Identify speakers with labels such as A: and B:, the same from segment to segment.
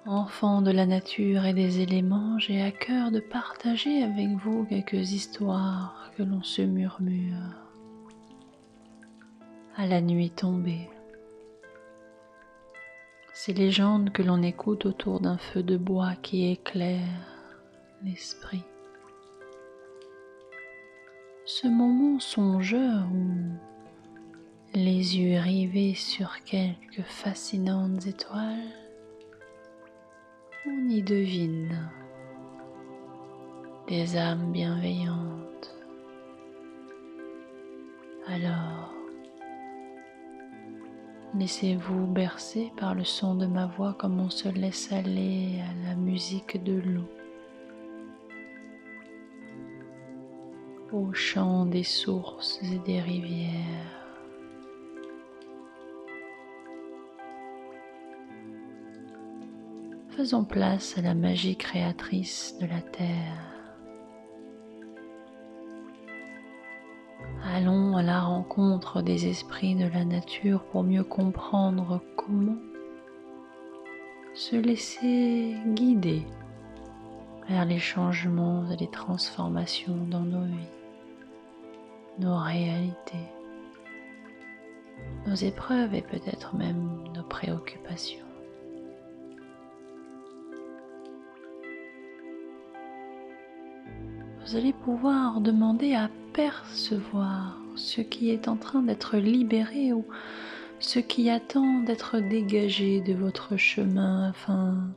A: Enfant de la nature et des éléments, j'ai à cœur de partager avec vous quelques histoires que l'on se murmure à la nuit tombée. Ces légendes que l'on écoute autour d'un feu de bois qui éclaire l'esprit. Ce moment songeur où, les yeux rivés sur quelques fascinantes étoiles, on y devine des âmes bienveillantes. Alors, laissez-vous bercer par le son de ma voix comme on se laisse aller à la musique de l'eau, au chant des sources et des rivières. Faisons place à la magie créatrice de la terre. Allons à la rencontre des esprits de la nature pour mieux comprendre comment se laisser guider vers les changements et les transformations dans nos vies, nos réalités, nos épreuves et peut-être même nos préoccupations. Vous allez pouvoir demander à percevoir ce qui est en train d'être libéré ou ce qui attend d'être dégagé de votre chemin afin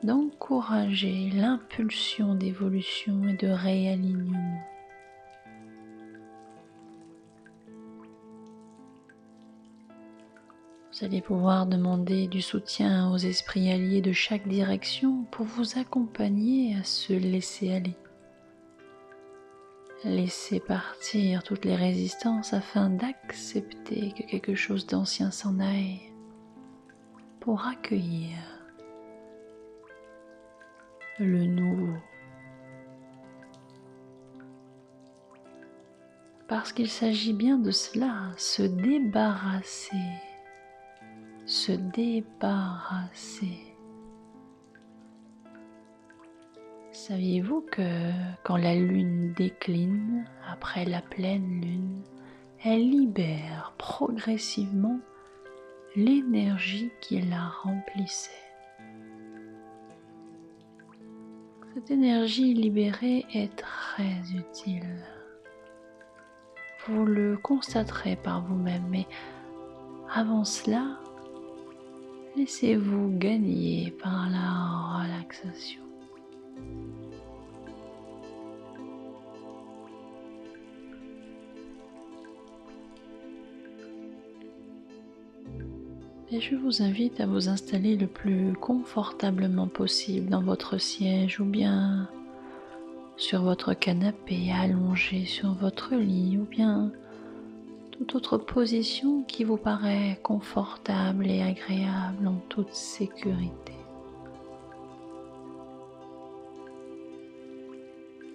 A: d'encourager l'impulsion d'évolution et de réalignement. Vous allez pouvoir demander du soutien aux esprits alliés de chaque direction pour vous accompagner à se laisser aller. Laissez partir toutes les résistances afin d'accepter que quelque chose d'ancien s'en aille pour accueillir le nouveau. Parce qu'il s'agit bien de cela, se débarrasser. Saviez-vous que quand la lune décline après la pleine lune, elle libère progressivement l'énergie qui la remplissait. Cette énergie libérée est très utile. Vous le constaterez par vous-même, mais avant cela, laissez-vous gagner par la relaxation. Et je vous invite à vous installer le plus confortablement possible dans votre siège ou bien sur votre canapé, allongé sur votre lit ou bien toute autre position qui vous paraît confortable et agréable en toute sécurité.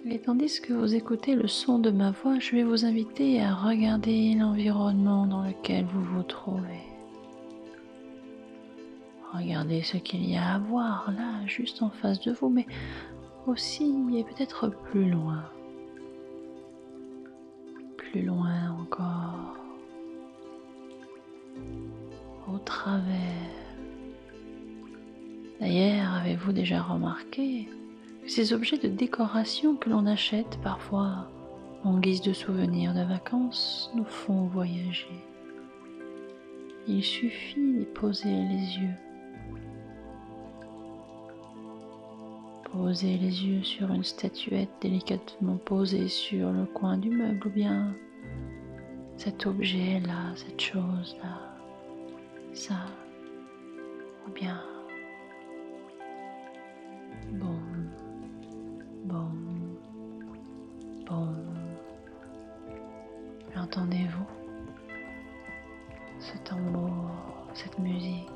A: Et tandis que vous écoutez le son de ma voix, je vais vous inviter à regarder l'environnement dans lequel vous vous trouvez. Regardez ce qu'il y a à voir là, juste en face de vous, mais aussi et peut-être plus loin encore, au travers. D'ailleurs, avez-vous déjà remarqué que ces objets de décoration que l'on achète parfois en guise de souvenirs de vacances nous font voyager? Il suffit d'y poser les yeux. Posez les yeux sur une statuette délicatement posée sur le coin du meuble ou bien cet objet-là, cette chose-là, ça, ou bien bon. L'entendez-vous? Ce tambour, cette musique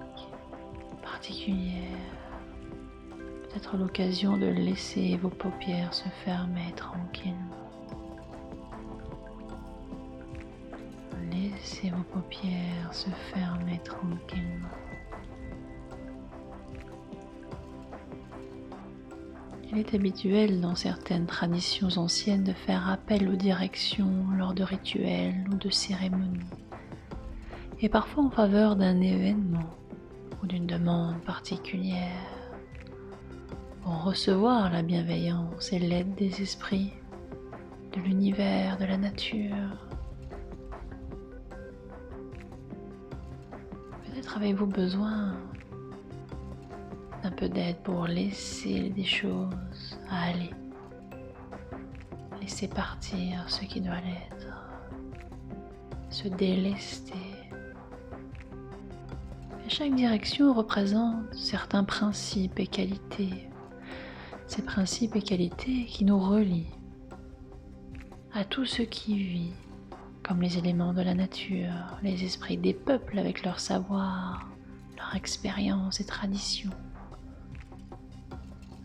A: particulière. Peut-être l'occasion de laisser vos paupières se fermer tranquillement. Laissez vos paupières se fermer tranquillement. Il est habituel dans certaines traditions anciennes de faire appel aux directions lors de rituels ou de cérémonies, et parfois en faveur d'un événement ou d'une demande particulière, pour recevoir la bienveillance et l'aide des esprits, de l'univers, de la nature. Peut-être avez-vous besoin d'un peu d'aide pour laisser des choses aller, laisser partir ce qui doit l'être, se délester. Et chaque direction représente certains principes et qualités, ces principes et qualités qui nous relient à tout ce qui vit, comme les éléments de la nature, les esprits des peuples avec leur savoir, leur expérience et tradition,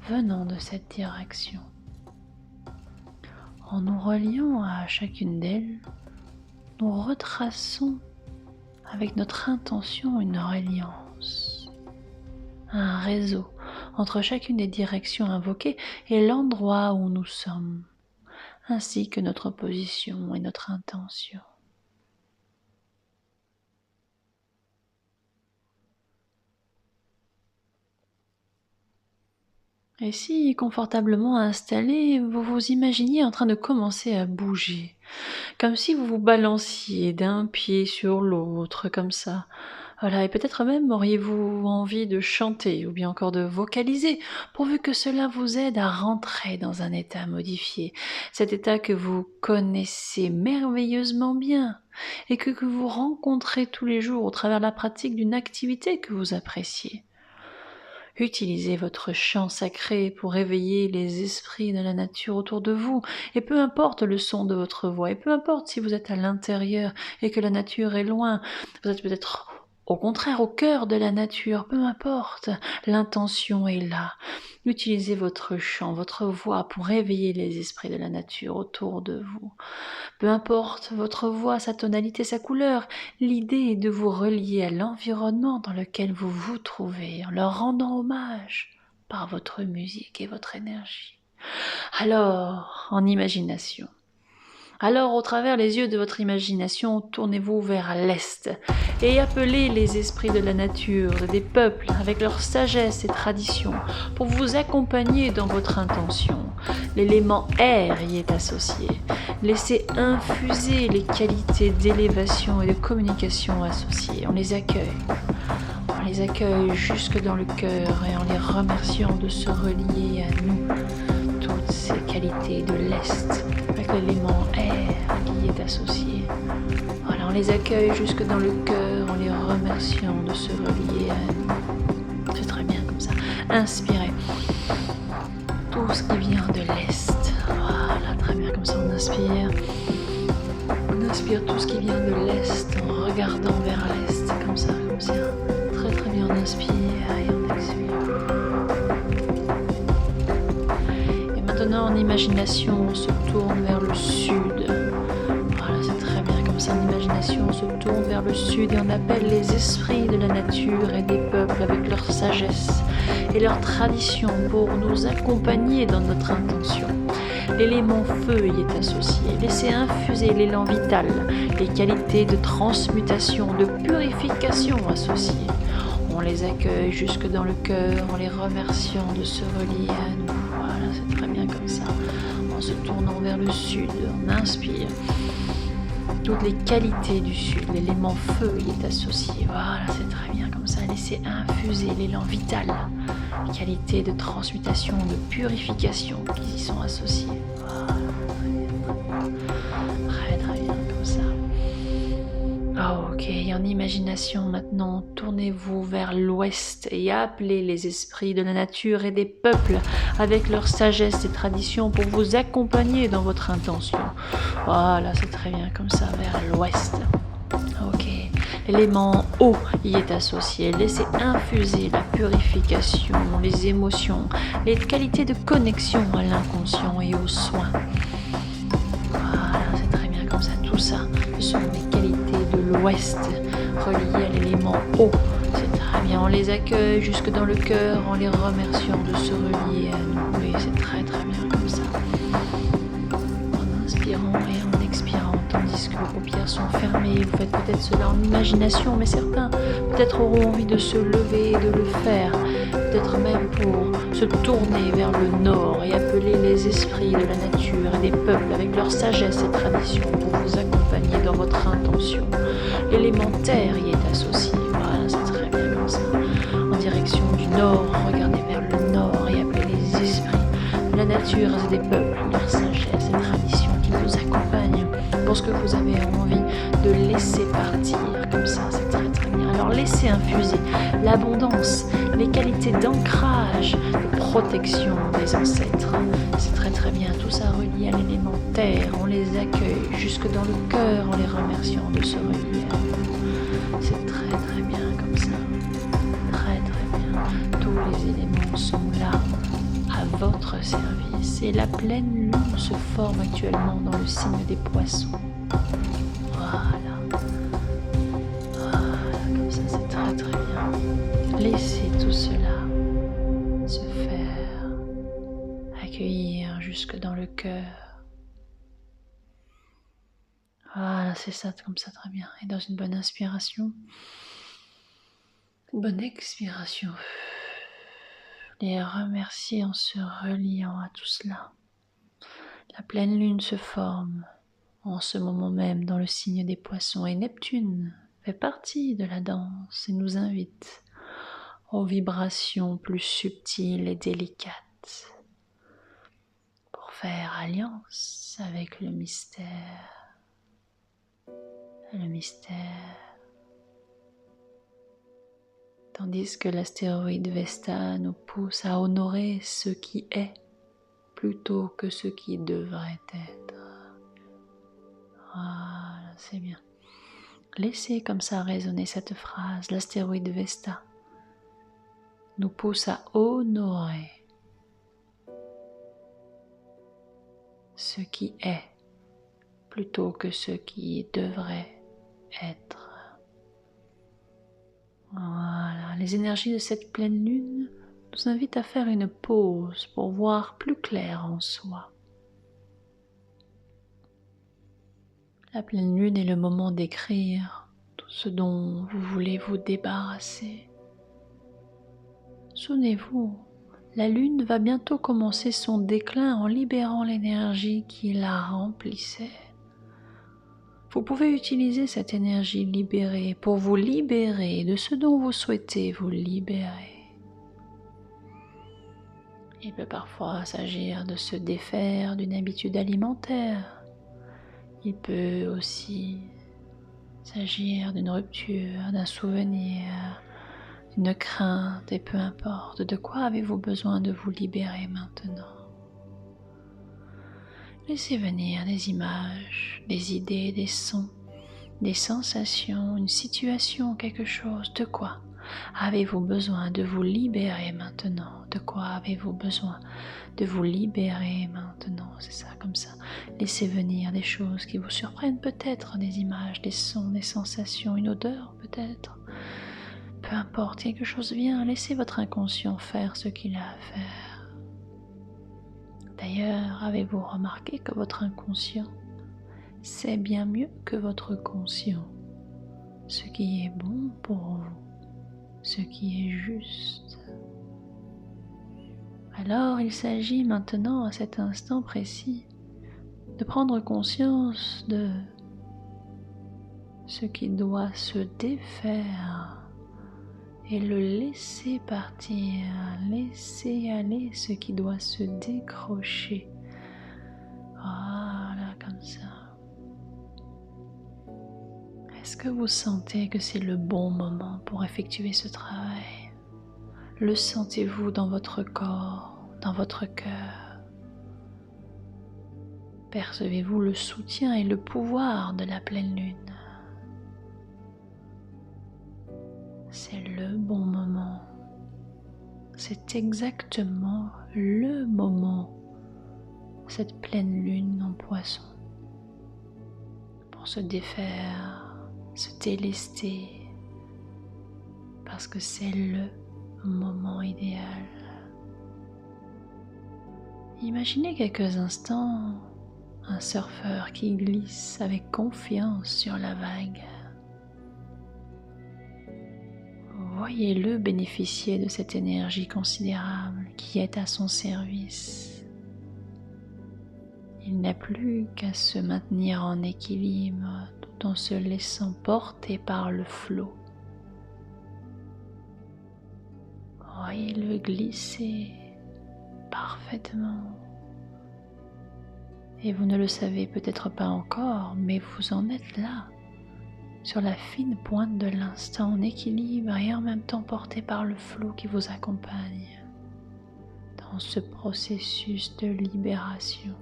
A: venant de cette direction. En nous reliant à chacune d'elles, nous retraçons avec notre intention une reliance, un réseau entre chacune des directions invoquées et l'endroit où nous sommes, ainsi que notre position et notre intention. Et si, confortablement installé, vous vous imaginiez en train de commencer à bouger, comme si vous vous balanciez d'un pied sur l'autre, comme ça. Voilà, et peut-être même auriez-vous envie de chanter ou bien encore de vocaliser, pourvu que cela vous aide à rentrer dans un état modifié, cet état que vous connaissez merveilleusement bien et que vous rencontrez tous les jours au travers de la pratique d'une activité que vous appréciez. Utilisez votre chant sacré pour réveiller les esprits de la nature autour de vous, et peu importe le son de votre voix, et peu importe si vous êtes à l'intérieur et que la nature est loin, vous êtes peut-être au contraire au cœur de la nature, peu importe, l'intention est là. Utilisez votre chant, votre voix pour réveiller les esprits de la nature autour de vous. Peu importe votre voix, sa tonalité, sa couleur, l'idée est de vous relier à l'environnement dans lequel vous vous trouvez, en leur rendant hommage par votre musique et votre énergie. Alors, en imagination. Alors, au travers les yeux de votre imagination, tournez-vous vers l'Est et appelez les esprits de la nature, des peuples, avec leur sagesse et tradition, pour vous accompagner dans votre intention. L'élément air y est associé. Laissez infuser les qualités d'élévation et de communication associées. On les accueille. On les accueille jusque dans le cœur et en les remerciant de se relier à nous. Toutes ces qualités de l'Est, avec l'élément air qui y est associé. Voilà, on les accueille jusque dans le cœur en les remerciant de se relier à nous. C'est très bien comme ça. Inspirez tout ce qui vient de l'Est. Voilà, très bien comme ça, on inspire. On inspire tout ce qui vient de l'Est en regardant vers l'Est, comme ça, comme ça. Très très bien, on inspire et on expire. Maintenant, en imagination, on se tourne vers le sud. Voilà, c'est très bien. Comme ça, en imagination, on se tourne vers le sud et on appelle les esprits de la nature et des peuples avec leur sagesse et leur tradition pour nous accompagner dans notre intention. L'élément feu y est associé. Laissez infuser l'élan vital, les qualités de transmutation, de purification associées. On les accueille jusque dans le cœur en les remerciant de se relier à nous. Voilà, c'est très bien comme ça. En se tournant vers le sud, on inspire. Toutes les qualités du sud, l'élément feu y est associé. Voilà, c'est très bien comme ça. Laissez infuser l'élan vital, les qualités de transmutation, de purification qui y sont associées. Voilà, très bien comme ça. Ok, en imagination maintenant, tournez-vous vers l'ouest et appelez les esprits de la nature et des peuples avec leur sagesse et tradition pour vous accompagner dans votre intention. Voilà, c'est très bien comme ça, vers l'ouest. Ok, l'élément eau y est associé. Laissez infuser la purification, les émotions, les qualités de connexion à l'inconscient et aux soins. Voilà, c'est très bien comme ça, tout ça, ce sont des qualités de l'ouest reliées à l'élément eau. C'est Très bien, on les accueille jusque dans le cœur en les remerciant de se relier à nous. Oui, c'est très très bien comme ça. En inspirant et en expirant, tandis que vos paupières sont fermées, vous faites peut-être cela en imagination, mais certains peut-être auront envie de se lever et de le faire, peut-être même pour se tourner vers le nord et appeler les esprits de la nature et des peuples avec leur sagesse et tradition pour vous accompagner dans votre intention. L'élémentaire y est associé, voilà, c'est très bien comme ça. En direction du nord, regardez vers le nord et appelez les esprits de la nature et des peuples, leur sagesse et tradition qui vous accompagnent pour ce que vous avez envie de laisser partir. Comme ça, c'est très très bien. Alors laissez infuser l'abondance, les qualités d'ancrage, de protection des ancêtres. C'est très très bien. Tout ça relié à l'élémentaire. On les accueille jusque dans le cœur en les remerciant de se relier à nous. C'est très très bien comme ça. Très très bien. Tous les éléments sont là à votre service. Et la pleine lune se forme actuellement dans le signe des poissons. Voilà. Voilà, comme ça c'est très très bien. Laissez tout cela se faire, accueillir jusque dans le cœur. Voilà, c'est ça, comme ça très bien. Et dans une bonne inspiration, une bonne expiration. Les remercier en se reliant à tout cela. La pleine lune se forme en ce moment même dans le signe des poissons et Neptune fait partie de la danse et nous invite aux vibrations plus subtiles et délicates pour faire alliance avec le mystère. Le mystère. Tandis que l'astéroïde Vesta nous pousse à honorer ce qui est plutôt que ce qui devrait être. Voilà, c'est bien. Laissez comme ça résonner cette phrase. L'astéroïde Vesta nous pousse à honorer ce qui est plutôt que ce qui devrait être. Voilà, les énergies de cette pleine lune nous invitent à faire une pause pour voir plus clair en soi. La pleine lune est le moment d'écrire tout ce dont vous voulez vous débarrasser. Souvenez-vous, la lune va bientôt commencer son déclin en libérant l'énergie qui la remplissait. Vous pouvez utiliser cette énergie libérée pour vous libérer de ce dont vous souhaitez vous libérer. Il peut parfois s'agir de se défaire d'une habitude alimentaire. Il peut aussi s'agir d'une rupture, d'un souvenir, d'une crainte, et peu importe. De quoi avez-vous besoin de vous libérer maintenant? Laissez venir des images, des idées, des sons, des sensations, une situation, quelque chose. De quoi avez-vous besoin de vous libérer maintenant? De quoi avez-vous besoin de vous libérer maintenant? C'est ça, comme ça. Laissez venir des choses qui vous surprennent, peut-être des images, des sons, des sensations, une odeur peut-être. Peu importe, quelque chose vient. Laissez votre inconscient faire ce qu'il a à faire. D'ailleurs, avez-vous remarqué que votre inconscient sait bien mieux que votre conscient ce qui est bon pour vous, ce qui est juste. Alors il s'agit maintenant, à cet instant précis, de prendre conscience de ce qui doit se défaire et le laisser partir, laisser aller ce qui doit se décrocher. Voilà, comme ça. Est-ce que vous sentez que c'est le bon moment pour effectuer ce travail? Le sentez-vous dans votre corps, dans votre cœur? Percevez-vous le soutien et le pouvoir de la pleine lune? C'est le bon moment. C'est exactement le moment, cette pleine lune en poisson, pour se défaire, se délester, parce que c'est le moment idéal. Imaginez quelques instants un surfeur qui glisse avec confiance sur la vague. Voyez-le bénéficier de cette énergie considérable qui est à son service. Il n'a plus qu'à se maintenir en équilibre tout en se laissant porter par le flot. Voyez-le glisser parfaitement. Et vous ne le savez peut-être pas encore, mais vous en êtes là, sur la fine pointe de l'instant, en équilibre et en même temps porté par le flot qui vous accompagne dans ce processus de libération.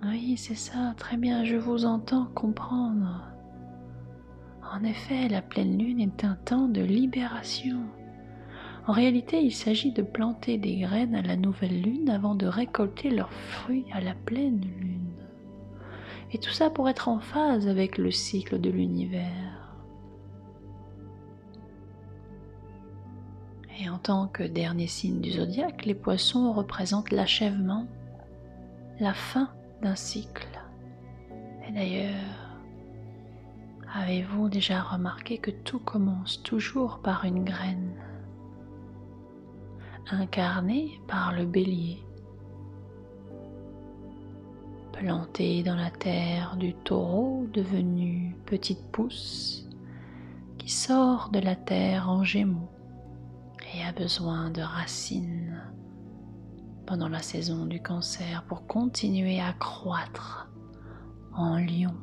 A: Oui, c'est ça, très bien, je vous entends comprendre. En effet, la pleine lune est un temps de libération. En réalité, il s'agit de planter des graines à la nouvelle lune avant de récolter leurs fruits à la pleine lune. Et tout ça pour être en phase avec le cycle de l'univers. Et en tant que dernier signe du zodiaque, les poissons représentent l'achèvement, la fin d'un cycle. Et d'ailleurs, avez-vous déjà remarqué que tout commence toujours par une graine, incarnée par le bélier, plantée dans la terre du taureau devenu petite pousse qui sort de la terre en gémeaux et a besoin de racines pendant la saison du cancer pour continuer à croître en lion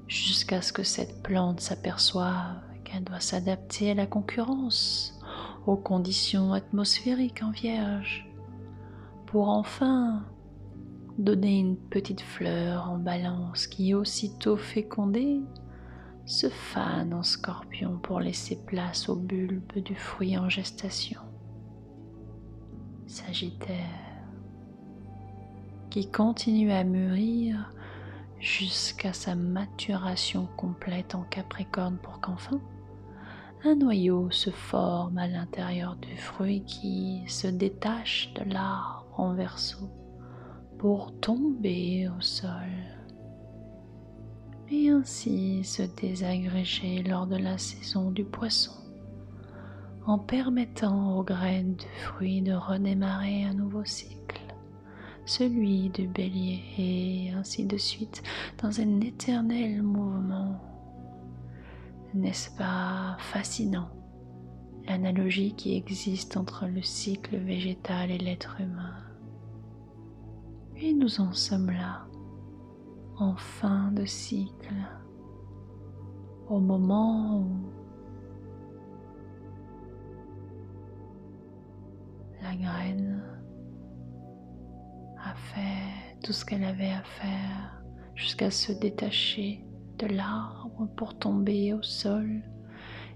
A: jusqu'à ce que cette plante s'aperçoive qu'elle doit s'adapter à la concurrence, aux conditions atmosphériques en vierge, pour enfin donner une petite fleur en balance qui, aussitôt fécondée, se fane en scorpion pour laisser place au bulbe du fruit en gestation. Sagittaire, qui continue à mûrir jusqu'à sa maturation complète en Capricorne pour qu'enfin un noyau se forme à l'intérieur du fruit qui se détache de l'arbre en Verseau pour tomber au sol et ainsi se désagréger lors de la saison du Poisson en permettant aux graines du fruit de redémarrer un nouveau cycle, celui du Bélier, et ainsi de suite dans un éternel mouvement. N'est-ce pas fascinant, l'analogie qui existe entre le cycle végétal et l'être humain? Et nous en sommes là, en fin de cycle, au moment où la graine a fait tout ce qu'elle avait à faire jusqu'à se détacher de l'arbre pour tomber au sol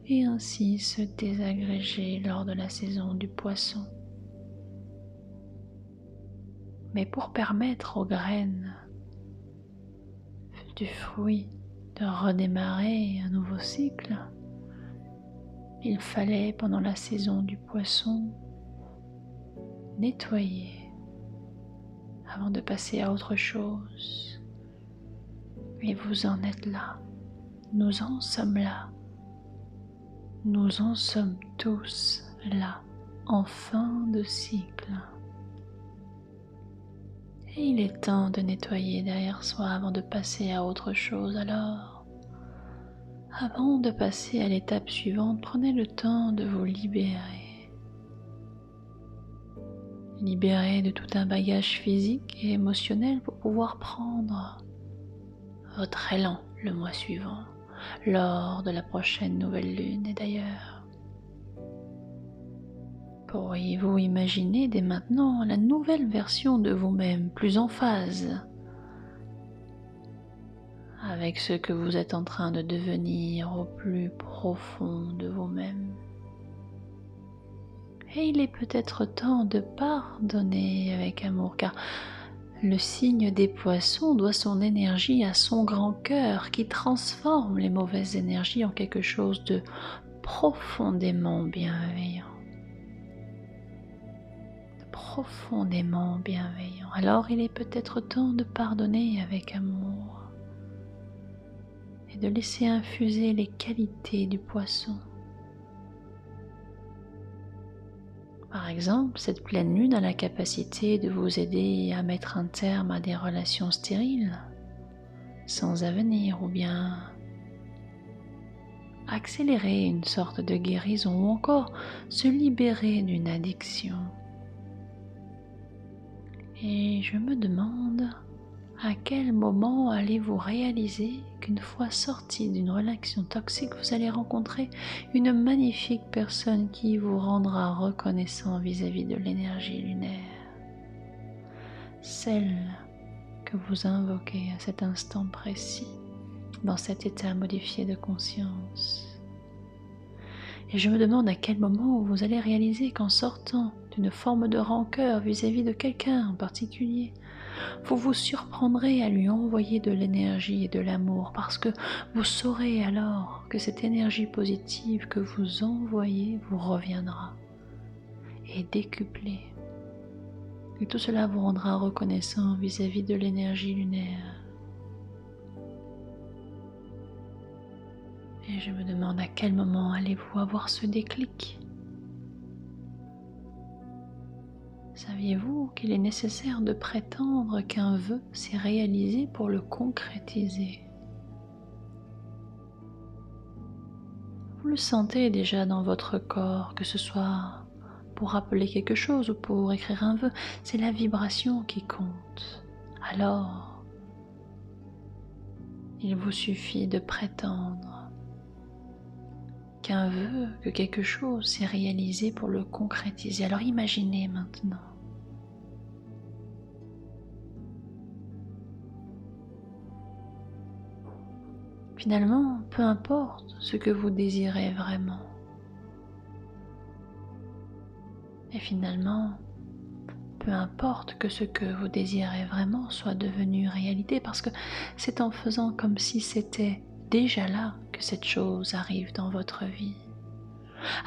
A: et ainsi se désagréger lors de la saison du Poisson. Mais pour permettre aux graines du fruit de redémarrer un nouveau cycle, il fallait pendant la saison du Poisson nettoyer avant de passer à autre chose. Et vous en êtes là, nous en sommes là, nous en sommes tous là, en fin de cycle. Et il est temps de nettoyer derrière soi avant de passer à autre chose. Alors, avant de passer à l'étape suivante, prenez le temps de vous libérer. Libérer de tout un bagage physique et émotionnel pour pouvoir prendre votre élan le mois suivant, lors de la prochaine nouvelle lune. Et d'ailleurs, pourriez-vous imaginer dès maintenant la nouvelle version de vous-même, plus en phase avec ce que vous êtes en train de devenir au plus profond de vous-même? Et il est peut-être temps de pardonner avec amour, car Le signe des poissons doit son énergie à son grand cœur qui transforme les mauvaises énergies en quelque chose de profondément bienveillant. Profondément bienveillant. Alors il est peut-être temps de pardonner avec amour et de laisser infuser les qualités du poisson. Par exemple, cette pleine lune a la capacité de vous aider à mettre un terme à des relations stériles, sans avenir, ou bien accélérer une sorte de guérison, ou encore se libérer d'une addiction. Et je me demande à quel moment allez-vous réaliser qu'une fois sorti d'une relation toxique, vous allez rencontrer une magnifique personne qui vous rendra reconnaissant vis-à-vis de l'énergie lunaire, celle que vous invoquez à cet instant précis, dans cet état modifié de conscience. Et je me demande à quel moment vous allez réaliser qu'en sortant d'une forme de rancœur vis-à-vis de quelqu'un en particulier, vous vous surprendrez à lui envoyer de l'énergie et de l'amour, parce que vous saurez alors que cette énergie positive que vous envoyez vous reviendra et décuplée. Et tout cela vous rendra reconnaissant vis-à-vis de l'énergie lunaire. Et je me demande à quel moment allez-vous avoir ce déclic. Saviez-vous qu'il est nécessaire de prétendre qu'un vœu s'est réalisé pour le concrétiser? Vous le sentez déjà dans votre corps, que ce soit pour rappeler quelque chose ou pour écrire un vœu, c'est la vibration qui compte. Alors, il vous suffit de prétendre qu'un vœu, que quelque chose s'est réalisé pour le concrétiser. Alors imaginez maintenant. Finalement, peu importe ce que vous désirez vraiment. Et finalement, peu importe que ce que vous désirez vraiment soit devenu réalité, parce que c'est en faisant comme si c'était déjà là que cette chose arrive dans votre vie.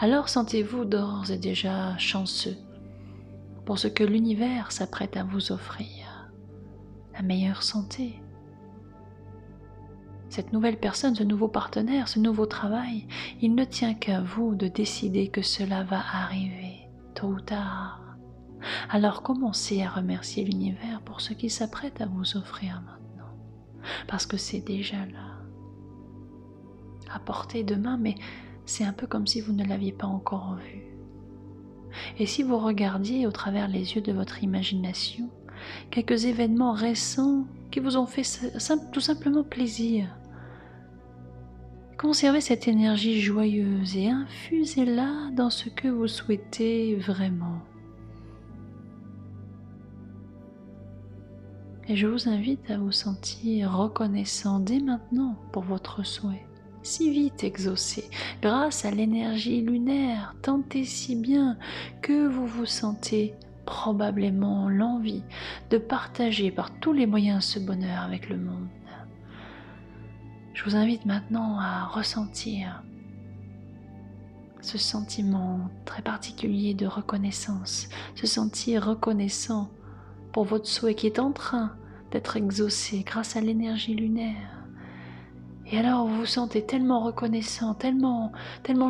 A: Alors sentez-vous d'ores et déjà chanceux pour ce que l'univers s'apprête à vous offrir. La meilleure santé. Cette nouvelle personne, ce nouveau partenaire, ce nouveau travail, il ne tient qu'à vous de décider que cela va arriver, tôt ou tard. Alors commencez à remercier l'univers pour ce qu'il s'apprête à vous offrir maintenant, parce que c'est déjà là, à portée de main, mais c'est un peu comme si vous ne l'aviez pas encore vu. Et si vous regardiez au travers les yeux de votre imagination quelques événements récents qui vous ont fait tout simplement plaisir, conservez cette énergie joyeuse et infusez-la dans ce que vous souhaitez vraiment. Et je vous invite à vous sentir reconnaissant dès maintenant pour votre souhait, si vite exaucé, grâce à l'énergie lunaire, tant et si bien que vous vous sentez probablement l'envie de partager par tous les moyens ce bonheur avec le monde. Je vous invite maintenant à ressentir ce sentiment très particulier de reconnaissance, se sentir reconnaissant pour votre souhait qui est en train d'être exaucé grâce à l'énergie lunaire. Et alors vous vous sentez tellement reconnaissant, tellement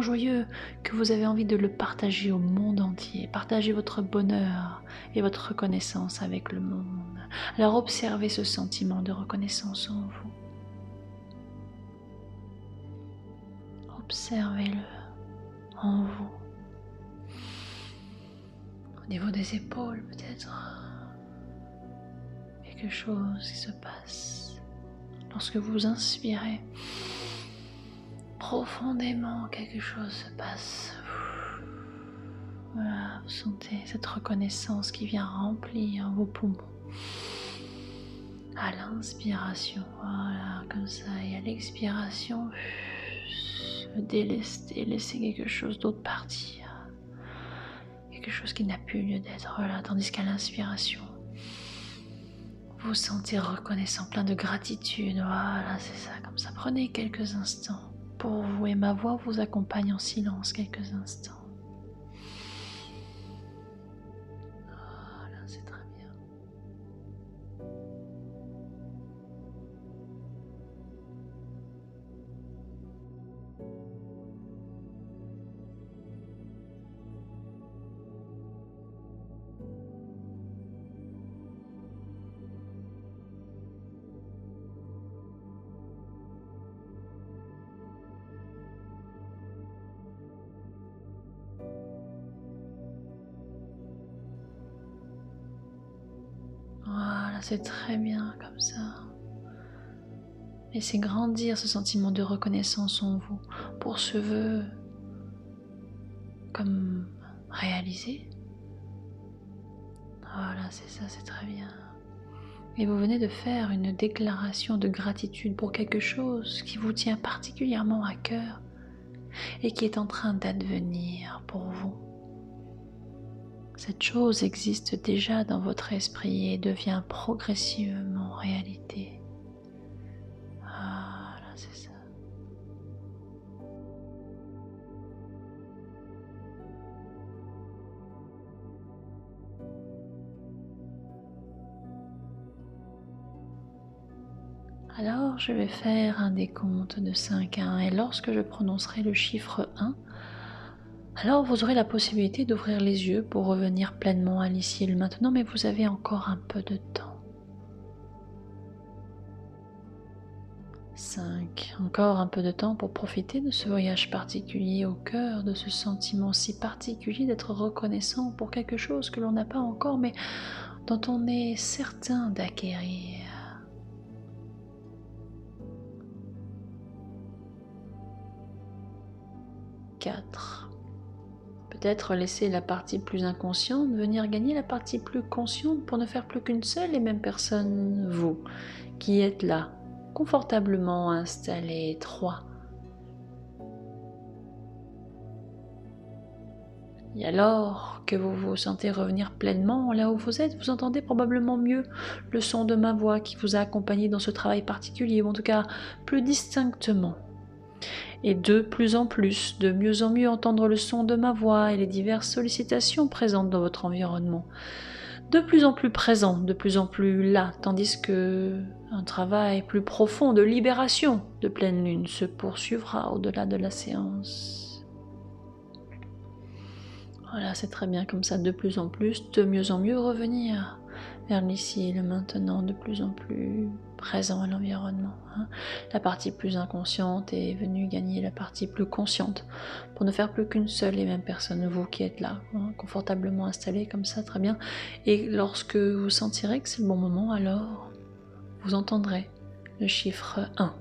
A: joyeux que vous avez envie de le partager au monde entier, partager votre bonheur et votre reconnaissance avec le monde. Alors observez ce sentiment de reconnaissance en vous. Observez-le en vous. Au niveau des épaules peut-être. Quelque chose qui se passe. Lorsque vous inspirez profondément, quelque chose se passe. Voilà, vous sentez cette reconnaissance qui vient remplir vos poumons. À l'inspiration, voilà, comme ça, et à l'expiration, délester, laisser quelque chose d'autre partir. Quelque chose qui n'a plus lieu d'être, voilà, tandis qu'à l'inspiration, vous sentir reconnaissant, plein de gratitude. Voilà, c'est ça, comme ça. Prenez quelques instants pour vous et ma voix vous accompagne en silence quelques instants. Voilà, c'est très bien. Voilà, c'est très bien comme ça. Laissez grandir ce sentiment de reconnaissance en vous pour ce vœu comme réalisé. Voilà, c'est ça, c'est très bien. Et vous venez de faire une déclaration de gratitude pour quelque chose qui vous tient particulièrement à cœur et qui est en train d'advenir pour vous. Cette chose existe déjà dans votre esprit et devient progressivement réalité. Voilà, c'est ça. Alors, je vais faire un décompte de 5 à 1 et lorsque je prononcerai le chiffre 1, alors vous aurez la possibilité d'ouvrir les yeux pour revenir pleinement à l'ici et le maintenant, mais vous avez encore un peu de temps. 5. Encore un peu de temps pour profiter de ce voyage particulier au cœur, de ce sentiment si particulier d'être reconnaissant pour quelque chose que l'on n'a pas encore, mais dont on est certain d'acquérir. 4. Peut-être laisser la partie plus inconsciente venir gagner la partie plus consciente pour ne faire plus qu'une seule et même personne, vous, qui êtes là, confortablement installé. 3. Et alors que vous vous sentez revenir pleinement là où vous êtes, vous entendez probablement mieux le son de ma voix qui vous a accompagné dans ce travail particulier, ou en tout cas plus distinctement. Et de plus en plus, de mieux en mieux entendre le son de ma voix et les diverses sollicitations présentes dans votre environnement. De plus en plus présent, de plus en plus là, tandis que un travail plus profond de libération de pleine lune se poursuivra au-delà de la séance. Voilà, c'est très bien comme ça, de plus en plus, de mieux en mieux revenir vers l'ici et le maintenant, de plus en plus présent à l'environnement. La partie plus inconsciente est venue gagner la partie plus consciente pour ne faire plus qu'une seule et même personne, vous qui êtes là, confortablement installé comme ça, très bien. Et lorsque vous sentirez que c'est le bon moment, alors vous entendrez le chiffre 1.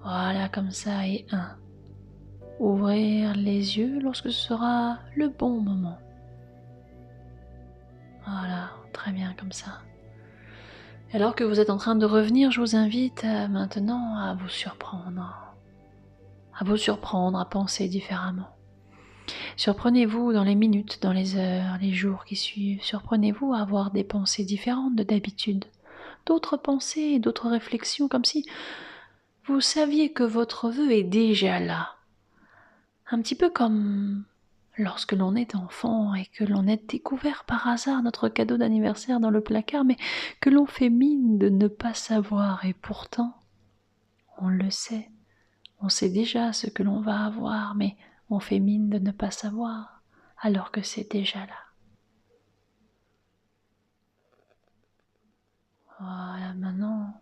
A: Voilà, comme ça, et 1. Ouvrir les yeux lorsque ce sera le bon moment. Voilà, très bien comme ça. Et alors que vous êtes en train de revenir, je vous invite maintenant à vous surprendre. À vous surprendre, à penser différemment. Surprenez-vous dans les minutes, dans les heures, les jours qui suivent. Surprenez-vous à avoir des pensées différentes de d'habitude. D'autres pensées, d'autres réflexions, comme si vous saviez que votre vœu est déjà là. Un petit peu comme lorsque l'on est enfant et que l'on a découvert par hasard notre cadeau d'anniversaire dans le placard, mais que l'on fait mine de ne pas savoir, et pourtant, on le sait. On sait déjà ce que l'on va avoir, mais on fait mine de ne pas savoir, alors que c'est déjà là. Voilà, maintenant,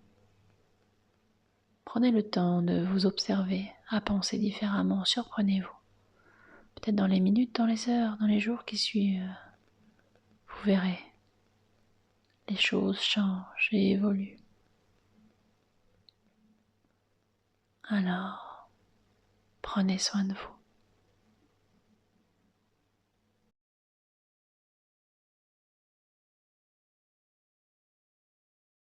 A: prenez le temps de vous observer, à penser différemment, surprenez-vous. Peut-être dans les minutes, dans les heures, dans les jours qui suivent, vous verrez, les choses changent et évoluent. Alors, prenez soin de vous.